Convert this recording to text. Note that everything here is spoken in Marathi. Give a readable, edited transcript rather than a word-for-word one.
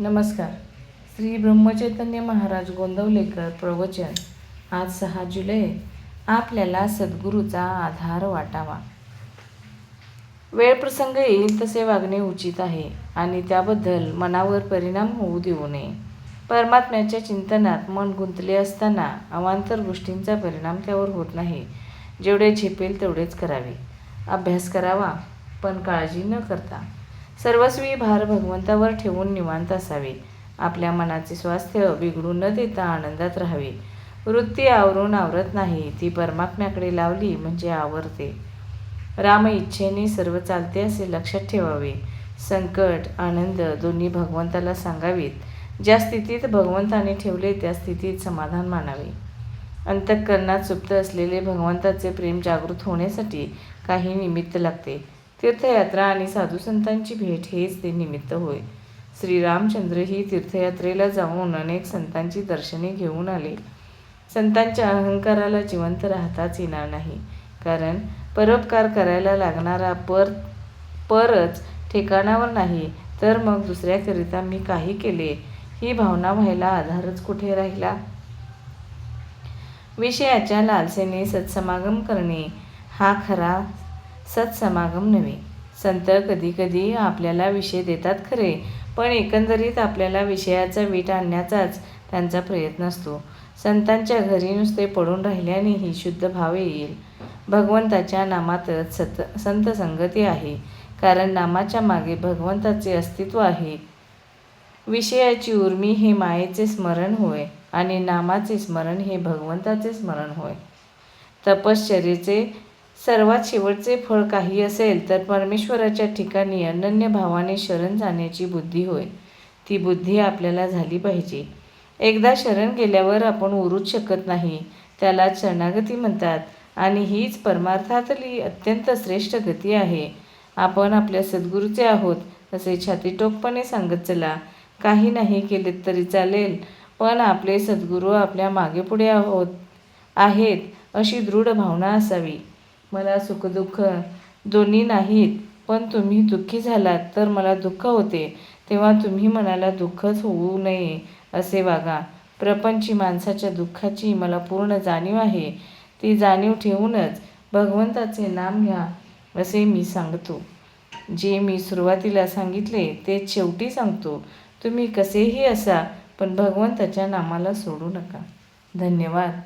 नमस्कार. श्री ब्रह्मचैतन्य महाराज गोंदवलेकर प्रवचन. आज 6 जुलै. आपल्याला सद्गुरूचा आधार वाटावा. वेळ प्रसंग येईल तसे वागणे उचित आहे आणि त्याबद्दल मनावर परिणाम होऊ देऊ नये. परमात्म्याच्या चिंतनात मन गुंतले असताना अवांतर गोष्टींचा परिणाम त्यावर होत नाही. जेवढे झेपेल तेवढेच करावे. अभ्यास करावा, पण काळजी न करता. सर्वस्वी भार भगवंतावर ठेवून निवांत असावे. आपल्या मनाचे स्वास्थ्य बिघडू न देता आनंदात राहावे. वृत्ती आवरून आवरत नाही, ती परमात्म्याकडे लावली म्हणजे आवरते. राम इच्छेने सर्व चालते असे लक्षात ठेवावे. संकट आनंद दोन्ही भगवंताला सांगावेत. ज्या स्थितीत भगवंताने ठेवले त्या स्थितीत समाधान मानावे. अंतःकरणात सुप्त असलेले भगवंताचे प्रेम जागृत होण्यासाठी काही निमित्त लागते. तीर्थयात्रा आणि साधुसंतांची भेट हेच ते निमित्त होय. श्रीरामचंद्रही तीर्थयात्रेला जाऊन अनेक संतांची दर्शने घेऊन आले. संतांच्या अहंकाराला जिवंत राहताच येणार नाही, कारण परोपकार करायला लागणारा परच ठिकाणावर नाही, तर मग दुसऱ्याकरिता मी काही केले ही भावना व्हायला आधारच कुठे राहिला. विषयाच्या लालसेने सत्समागम करणे हा खरा सत्समागम नव्हे. संत कधीकधी आपल्याला विषय देतात खरे, पण एकंदरीत आपल्याला विषयाचा वीट आणण्याचाच त्यांचा प्रयत्न असतो. संतांच्या घरी नुसते पडून राहिल्यानेही शुद्ध भाव येईल. भगवंताच्या नामातच संत संगती आहे, कारण नामाच्या मागे भगवंताचे अस्तित्व आहे. विषयाची उर्मी हे मायेचे स्मरण होय आणि नामाचे स्मरण हे भगवंताचे स्मरण होय. तपश्चर्येचे सर्वात शेवटचे फळ काही असेल तर परमेश्वराच्या ठिकाणी अनन्य भावाने शरण जाण्याची बुद्धी होय. ती बुद्धी आपल्याला झाली पाहिजे. एकदा शरण गेल्यावर आपण उरूच शकत नाही, त्याला शरणागती म्हणतात आणि हीच परमार्थातली अत्यंत श्रेष्ठ गती आहे. आपण आपल्या सद्गुरूचे आहोत असे छातीटोकपणे सांगत चला. काही नाही केले तरी चालेल, पण आपले सद्गुरू आपल्या मागेपुढे आहेत अशी दृढ भावना असावी. मला सुखदुःख दोन्ही नाहीत, पण तुम्ही दुःखी झालात तर मला दुःख होते, तेव्हा तुम्ही मनाला दुःखच होऊ नये असे वागा. प्रपंची माणसाच्या दुःखाची मला पूर्ण जाणीव आहे. ती जाणीव ठेवूनच भगवंताचे नाम घ्या असे मी सांगतो. जे मी सुरुवातीला सांगितले तेच शेवटी सांगतो. तुम्ही कसेही असा, पण भगवंताच्या नामाला सोडू नका. धन्यवाद.